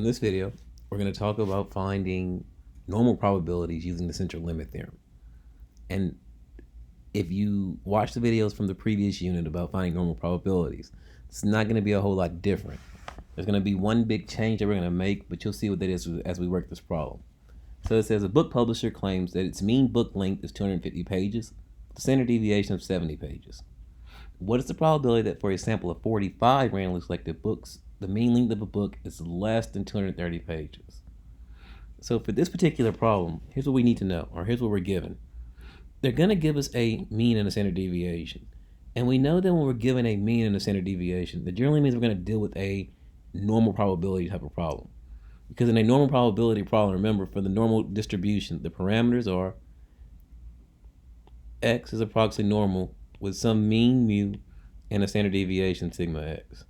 In this video, we're going to talk about finding normal probabilities using the Central Limit Theorem. And if you watch the videos from the previous unit about finding normal probabilities, it's not going to be a whole lot different. There's going to be one big change that we're going to make, but you'll see what that is as we work this problem. So it says a book publisher claims that its mean book length is 250 pages, with a standard deviation of 70 pages. What is the probability that for a sample of 45 randomly selected books, the mean length of a book is less than 230 pages? So for this particular problem, here's what we need to know, or here's what we're given. They're going to give us a mean and a standard deviation. And we know that when we're given a mean and a standard deviation, that generally means we're going to deal with a normal probability type of problem. Because in a normal probability problem, remember, for the normal distribution, the parameters are x is approximately normal with some mean mu and a standard deviation sigma x.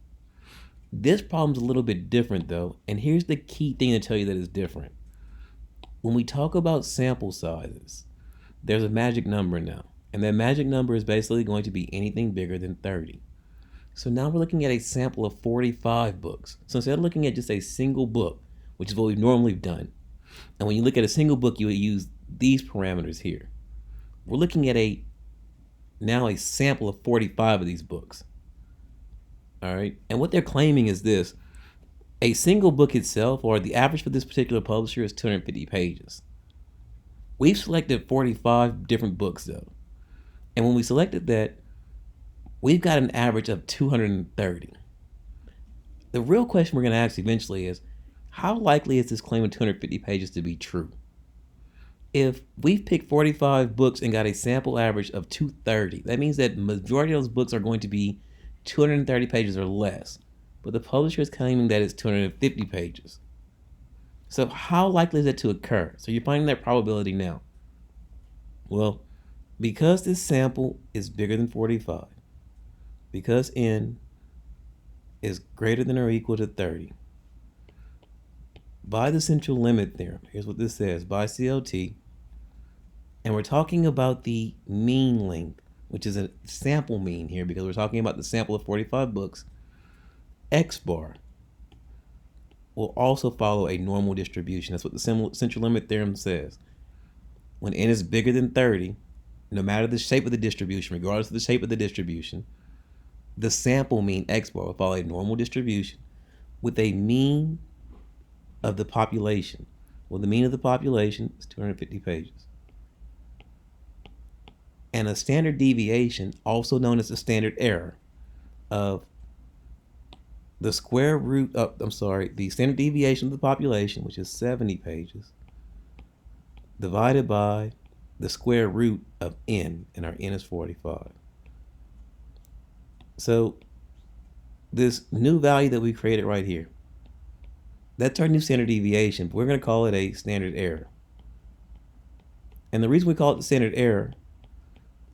This problem's a little bit different though, and here's the key thing to tell you that it's different. When we talk about sample sizes, there's a magic number now, and that magic number is basically going to be anything bigger than 30. So now we're looking at a sample of 45 books. So instead of looking at just a single book, which is what we've normally done, and when you look at a single book, you would use these parameters here. We're looking at now a sample of 45 of these books. All right, and what they're claiming is this: a single book itself, or the average for this particular publisher, is 250 pages. We've selected 45 different books though, and when we selected that, we've got an average of 230. The real question we're going to ask eventually is, how likely is this claim of 250 pages to be true? If we've picked 45 books and got a sample average of 230, that means that majority of those books are going to be 230 pages or less, but the publisher is claiming that it's 250 pages. So how likely is that to occur? So you're finding that probability now. Well, because this sample is bigger than 45, because n is greater than or equal to 30, by the central limit theorem, here's what this says, by CLT, and we're talking about the mean length, which is a sample mean here because we're talking about the sample of 45 books, x bar will also follow a normal distribution. That's what the central limit theorem says. When n is bigger than 30, no matter the shape of the distribution, regardless of the shape of the distribution, the sample mean x bar will follow a normal distribution with a mean of the population. Well, the mean of the population is 250 pages. And a standard deviation, also known as the standard error, of the square root of, the standard deviation of the population, which is 70 pages, divided by the square root of n, and our n is 45. So this new value that we created right here, that's our new standard deviation, but we're going to call it a standard error. And the reason we call it the standard error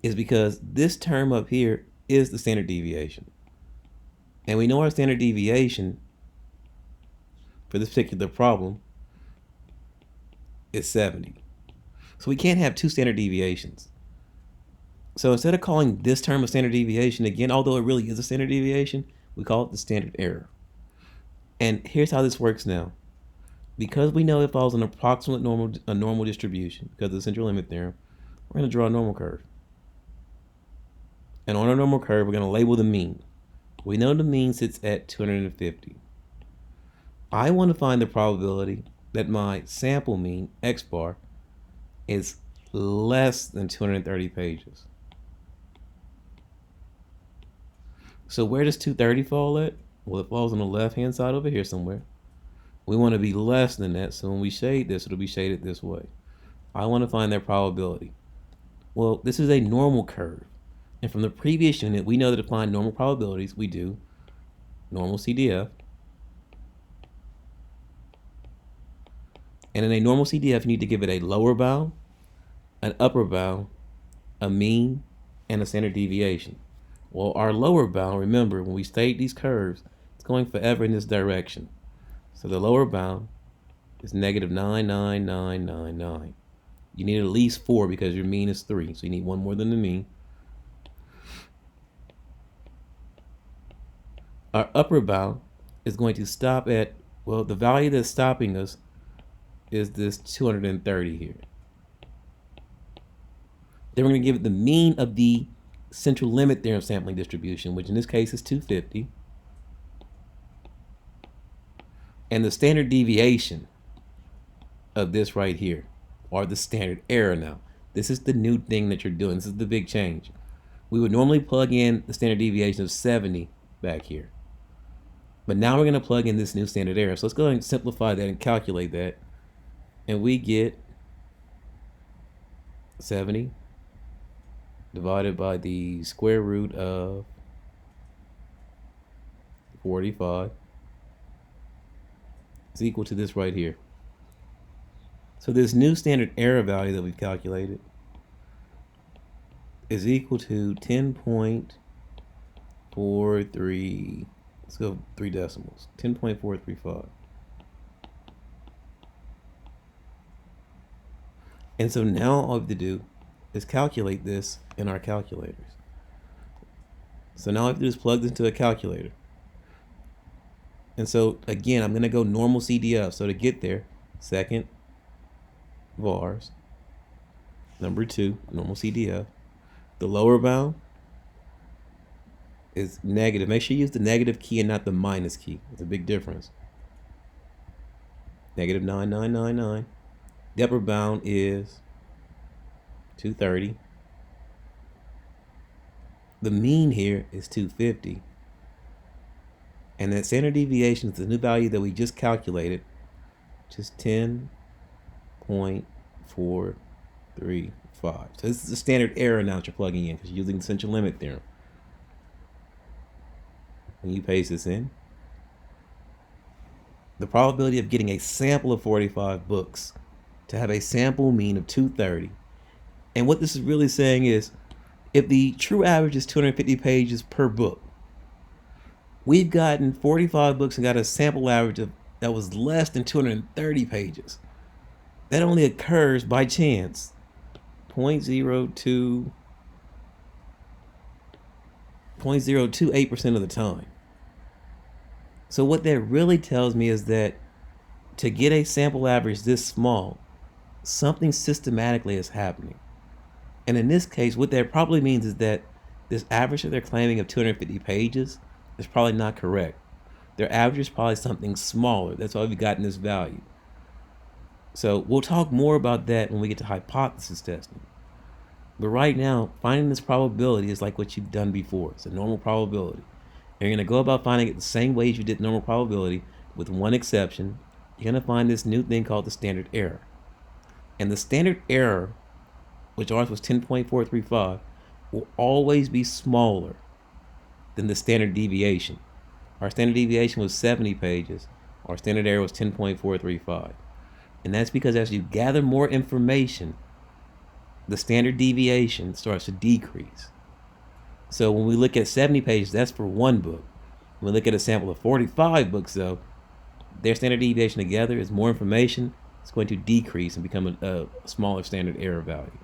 is because this term up here is the standard deviation. And we know our standard deviation for this particular problem is 70. So we can't have two standard deviations. So instead of calling this term a standard deviation, again, although it really is a standard deviation, we call it the standard error. And here's how this works now. Because we know it follows an approximate normal distribution because of the central limit theorem, we're going to draw a normal curve. And on our normal curve, we're going to label the mean. We know the mean sits at 250. I want to find the probability that my sample mean, x bar, is less than 230 pages. So where does 230 fall at? Well, it falls on the left-hand side over here somewhere. We want to be less than that, so when we shade this, it'll be shaded this way. I want to find that probability. Well, this is a normal curve. And from the previous unit, we know that to find normal probabilities, we do normal CDF. And in a normal CDF, you need to give it a lower bound, an upper bound, a mean, and a standard deviation. Well, our lower bound, remember, when we state these curves, it's going forever in this direction. So the lower bound is negative 99999. You need at least 4 because your mean is 3, so you need one more than the mean. Our upper bound is going to stop at Well, the value that's stopping us is this 230 here. Then we're going to give it the mean of the central limit theorem sampling distribution, which in this case is 250. And the standard deviation of this right here, or the standard error now. This is the new thing that you're doing. This is the big change. We would normally plug in the standard deviation of 70 back here. But now we're going to plug in this new standard error. So let's go ahead and simplify that and calculate that. And we get 70 divided by the square root of 45 is equal to this right here. So this new standard error value that we've calculated is equal to 10.43, let's go 3 decimals, 10.435. And so now all we have to do is calculate this in our calculators. So now all I have to do is plug this into a calculator. And so again, I'm going to go normal CDF. So to get there, second vars, number 2, normal CDF. The lower bound is negative. Make sure you use the negative key and not the minus key. It's a big difference. Negative 9999. The upper bound is 230. The mean here is 250. And that standard deviation is the new value that we just calculated, which is 10.435. So this is the standard error now that you're plugging in because you're using the central limit theorem. When you paste this in, the probability of getting a sample of 45 books to have a sample mean of 230. And what this is really saying is, if the true average is 250 pages per book, we've gotten 45 books and got a sample average of that was less than 230 pages. That only occurs by chance. 0.028% of the time. So what that really tells me is that to get a sample average this small, something systematically is happening. And in this case, what that probably means is that this average that they're claiming of 250 pages is probably not correct. Their average is probably something smaller. That's why we've gotten this value. So we'll talk more about that when we get to hypothesis testing. But right now, finding this probability is like what you've done before. It's a normal probability. And you're going to go about finding it the same way as you did normal probability, with one exception. You're going to find this new thing called the standard error. And the standard error, which ours was 10.435, will always be smaller than the standard deviation. Our standard deviation was 70 pages. Our standard error was 10.435. And that's because as you gather more information, the standard deviation starts to decrease. So when we look at 70 pages, that's for one book. When we look at a sample of 45 books, though, their standard deviation together is more information. It's going to decrease and become a smaller standard error value.